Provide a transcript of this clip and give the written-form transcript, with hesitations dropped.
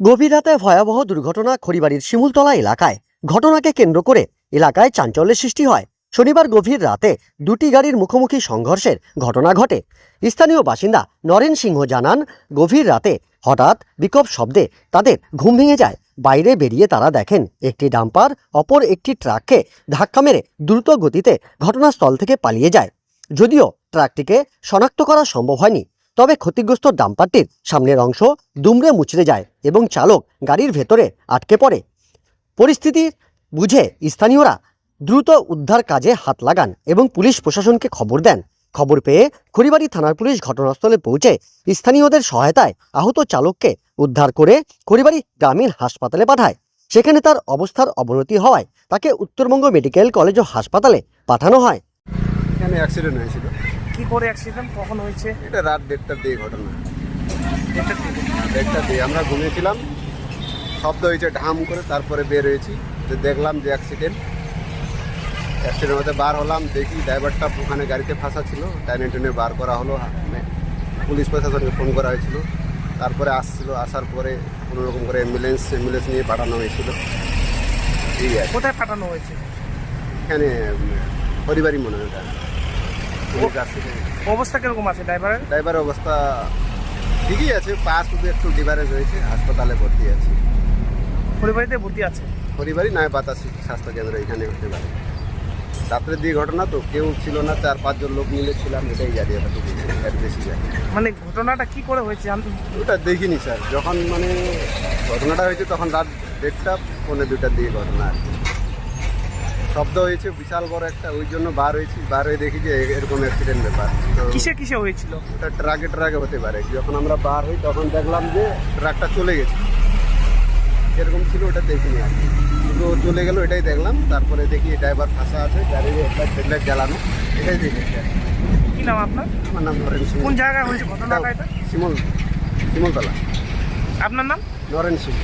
গভীর রাতে ভয়াবহ দুর্ঘটনা খড়িবাড়ির শিমুলতলা এলাকায়। ঘটনাকে কেন্দ্র করে এলাকায় চাঞ্চল্যের সৃষ্টি হয়। শনিবার গভীর রাতে দুটি গাড়ির মুখোমুখি সংঘর্ষের ঘটনা ঘটে। স্থানীয় বাসিন্দা নরেন সিংহ জানান, গভীর রাতে হঠাৎ বিকট শব্দে তাদের ঘুম ভেঙে যায়। বাইরে বেরিয়ে তারা দেখেন একটি ডাম্পার অপর একটি ট্রাককে ধাক্কা মেরে দ্রুত গতিতে ঘটনাস্থল থেকে পালিয়ে যায়। যদিও ট্রাকটিকে শনাক্ত করা সম্ভব হয়নি, তবে ক্ষতিগ্রস্ত ডাম্পারটির সামনের অংশ দুমড়ে মুচড়ে যায় এবং চালক গাড়ির ভেতরে আটকে পড়ে। পরিস্থিতি বুঝে স্থানীয়রা দ্রুত উদ্ধার কাজে হাত লাগান এবং পুলিশ প্রশাসনকে খবর দেন। খবর পেয়ে খড়িবাড়ি থানার পুলিশ ঘটনাস্থলে পৌঁছে স্থানীয়দের সহায়তায় আহত চালককে উদ্ধার করে খড়িবাড়ি গ্রামীণ হাসপাতালে পাঠায়। সেখানে তার অবস্থার অবনতি হওয়ায় তাকে উত্তরবঙ্গ মেডিকেল কলেজ ও হাসপাতালে পাঠানো হয়। এখানে অ্যাক্সিডেন্ট হয়েছিল। কি করে অ্যাক্সিডেন্ট কখন হয়েছে? এটা রাত 1:30টার দিকে ঘটনা। এটার থেকে 1:30টার দিকে আমরা ঘুমিয়েছিলাম, শব্দ হয়েছে ঢাম করে, তারপরে বের হয়েছি, তো দেখলাম যে অ্যাক্সিডেন্ট মধ্যে বার হলাম, দেখি ড্রাইভারটা ওখানে গাড়িতে ফাঁসা ছিল, টাইনে টেনে বার করা হলো। পুলিশ প্রশাসনকে ফোন করা হয়েছিল, তারপরে আসার পরে কোনোরকম করে অ্যাম্বুলেন্স নিয়ে পাঠানো হয়েছিল। ঠিক আছে, কোথায় পাঠানো হয়েছে? এখানে পরিবারই মনে হয়। পুলিশ আসছে। অবস্থা কিরকম আছে ড্রাইভারের? ড্রাইভারের অবস্থা ঠিকই আছে, পা শুধু একটু ডিভারেজ হয়েছে, হাসপাতালে ভর্তি আছে। পরিবারিতে ভর্তি আছে? পরিবারই নয়, বাতাসি স্বাস্থ্যকেন্দ্র এখানে হতে পারে। রাত্রের দিকে ঘটনা তো, কেউ ছিল না, 4-5 জন লোক মিলে ছিলাম, এটাই জানি, এর বেশি জানি। মানে ঘটনাটা কি করে হয়েছে ওটা দেখিনি স্যার, যখন মানে ঘটনাটা হয়েছে তখন রাত 1:30 পৌনে 2টার দিকে ঘটনা আর কি। শব্দ হয়েছে বিশাল বড় একটা, ওই জন্য বার হয়ে দেখি যে এরকম অ্যাক্সিডেন্ট ব্যাপার। তো কিসে হয়েছিল? ওটা ট্রাকে হতে পারে। যখন আমরা বার হই তখন দেখলাম যে ট্রাকটা চলে গেছে, এরকম ছিল, ওটা দেখিনি আর কি। কিন্তু চলে গেল এটাই দেখলাম, তারপরে দেখি ড্রাইভার ফাঁসা আছে, গাড়ির একটা হেডলাইট জ্বালানো, এটাই দেখেছি আর কি। কি নাম আপনার? আমার নাম নরেন সিং। কোন জায়গায় হয়েছে ঘটনাটা এটা? শিমুলতলা। আপনার নাম? নরেন সিং।